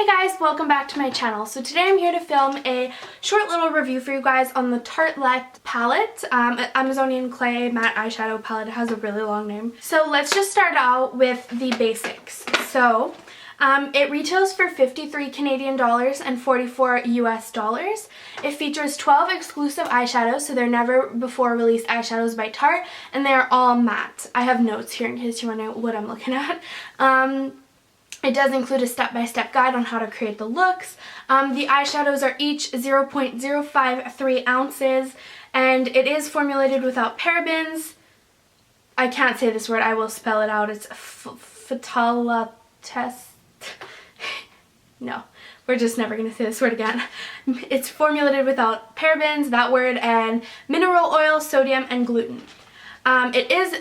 Hey guys, welcome back to my channel. So today I'm here to film a short little review for you guys on the Tartelette palette, Amazonian clay matte eyeshadow palette. It has a really long name. So let's just start out with the basics. So it retails for 53 Canadian dollars and 44 US dollars. It features 12 exclusive eyeshadows, so they're never before released eyeshadows by Tarte, and they're all matte. I have notes here in case you wonder what I'm looking at. It does include a step-by-step guide on how to create the looks. The eyeshadows are each 0.053 ounces, and it is formulated without parabens. I can't say this word, I will spell it out. It's Tartelette. No, we're just never going to say this word again. It's formulated without parabens, that word, and mineral oil, sodium, and gluten. It is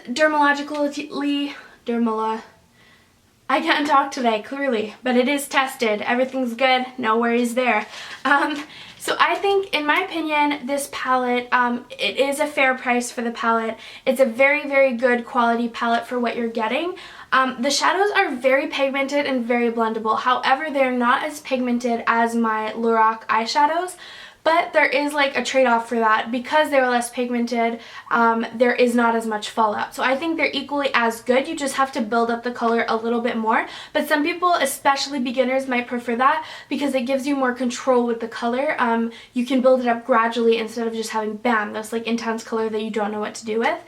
I can't talk today, clearly, but it is tested. Everything's good, no worries there. So I think, in my opinion, this palette, it is a fair price for the palette. It's a very, very good quality palette for what you're getting. The shadows are very pigmented and very blendable. However, they're not as pigmented as my Lorac eyeshadows. But there is like a trade-off for that. Because they're less pigmented, there is not as much fallout. So I think they're equally as good. You just have to build up the color a little bit more. But some people, especially beginners, might prefer that because it gives you more control with the color. You can build it up gradually instead of just having bam, this like intense color that you don't know what to do with.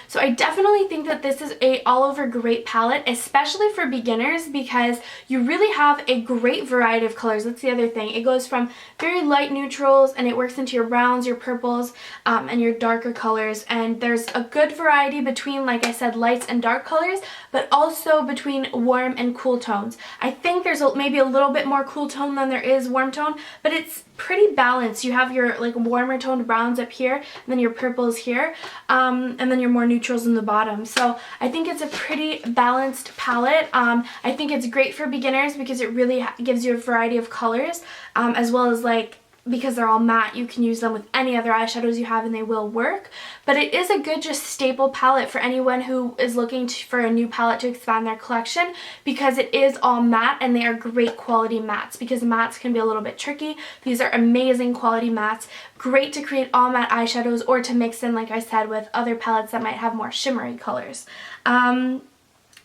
So I definitely think that this is a all-over great palette, especially for beginners, because you really have a great variety of colors. That's the other thing. It goes from very light neutral and it works into your browns, your purples, and your darker colors, and there's a good variety between, like I said, lights and dark colors, but also between warm and cool tones. I think there's maybe a little bit more cool tone than there is warm tone, but it's pretty balanced. You have your like warmer toned browns up here, and then your purples here, and then your more neutrals in the bottom. So I think it's a pretty balanced palette. I think it's great for beginners because it really gives you a variety of colors, as well as like, because they're all matte, you can use them with any other eyeshadows you have and they will work. But it is a good just staple palette for anyone who is looking for a new palette to expand their collection, because it is all matte and they are great quality mattes, because mattes can be a little bit tricky. These are amazing quality mattes, great to create all matte eyeshadows or to mix in, like I said, with other palettes that might have more shimmery colors.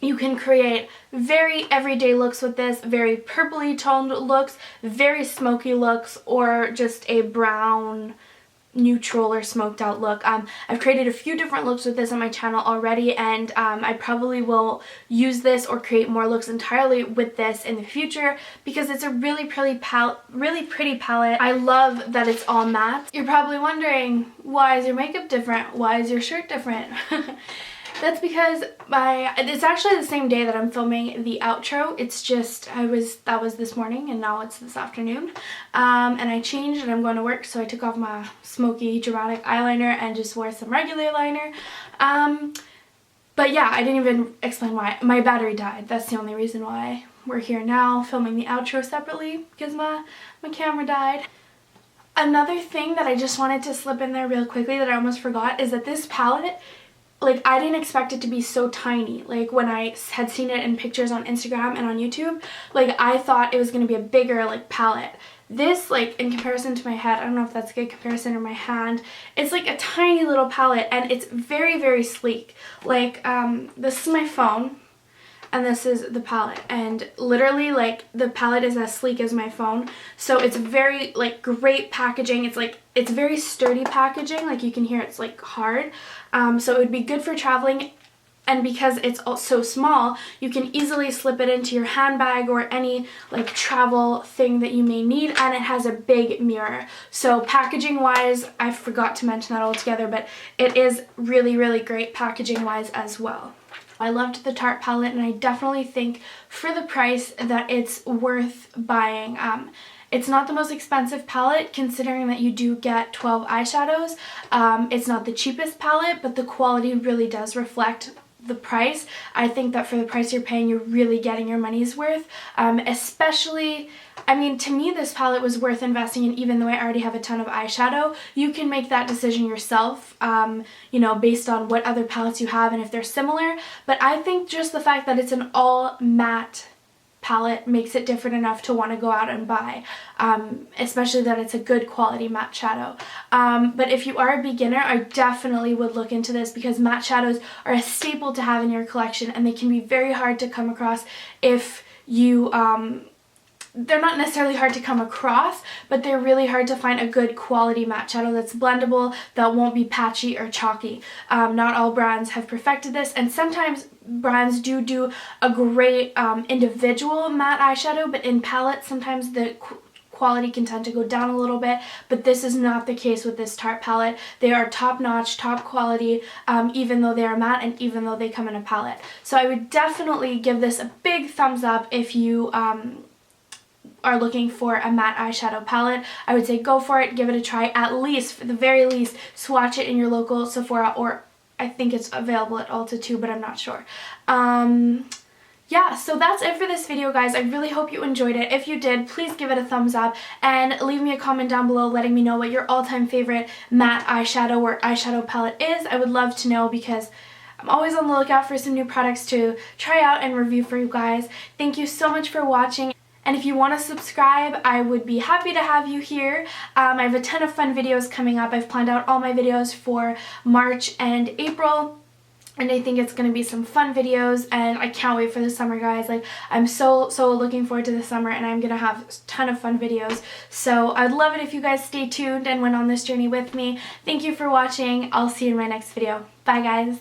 You can create very everyday looks with this, very purpley toned looks, very smoky looks, or just a brown neutral or smoked out look. I've created a few different looks with this on my channel already, and I probably will use this or create more looks entirely with this in the future because it's a really pretty palette. I love that it's all matte. You're probably wondering, why is your makeup different? Why is your shirt different? That's because it's actually the same day that I'm filming the outro. It's just, that was this morning and now it's this afternoon. And I changed and I'm going to work, so I took off my smoky dramatic eyeliner and just wore some regular liner. But yeah, I didn't even explain why. My battery died. That's the only reason why we're here now filming the outro separately, because my camera died. Another thing that I just wanted to slip in there real quickly that I almost forgot is that this palette, like, I didn't expect it to be so tiny. Like, when I had seen it in pictures on Instagram and on YouTube, like, I thought it was going to be a bigger, like, palette. This, like, in comparison to my head, I don't know if that's a good comparison, or my hand, it's like a tiny little palette, and it's very, very sleek. Like, this is my phone, and this is the palette, and literally, like, the palette is as sleek as my phone, so it's very, like, great packaging. It's like, it's very sturdy packaging, like you can hear it's like hard, so it would be good for traveling, and because it's so small, you can easily slip it into your handbag or any like travel thing that you may need, and it has a big mirror. So packaging wise, I forgot to mention that altogether, but it is really, really great packaging wise as well. I loved the Tarte palette, and I definitely think for the price that it's worth buying. It's not the most expensive palette, considering that you do get 12 eyeshadows. It's not the cheapest palette, but the quality really does reflect the price. I think that for the price you're paying, you're really getting your money's worth. Especially, I mean, to me this palette was worth investing in, even though I already have a ton of eyeshadow. You can make that decision yourself, you know, based on what other palettes you have and if they're similar. But I think just the fact that it's an all matte palette makes it different enough to want to go out and buy, especially that it's a good quality matte shadow. But if you are a beginner, I definitely would look into this because matte shadows are a staple to have in your collection, and they can be very hard to come across if you they're not necessarily hard to come across, but they're really hard to find a good quality matte shadow that's blendable, that won't be patchy or chalky. Not all brands have perfected this, and sometimes brands do a great individual matte eyeshadow, but in palettes sometimes the quality can tend to go down a little bit, but this is not the case with this Tarte palette. They are top-notch, top quality, even though they are matte and even though they come in a palette. So I would definitely give this a big thumbs up if you are looking for a matte eyeshadow palette. I would say go for it, give it a try, at least, for the very least, swatch it in your local Sephora, or I think it's available at Ulta too, but I'm not sure. Yeah, so that's it for this video, guys. I really hope you enjoyed it. If you did, please give it a thumbs up and leave me a comment down below letting me know what your all-time favorite matte eyeshadow or eyeshadow palette is. I would love to know because I'm always on the lookout for some new products to try out and review for you guys. Thank you so much for watching. And if you want to subscribe, I would be happy to have you here. I have a ton of fun videos coming up. I've planned out all my videos for March and April, and I think it's going to be some fun videos, and I can't wait for the summer, guys. Like, I'm so looking forward to the summer, and I'm going to have a ton of fun videos. So I'd love it if you guys stay tuned and went on this journey with me. Thank you for watching. I'll see you in my next video. Bye, guys.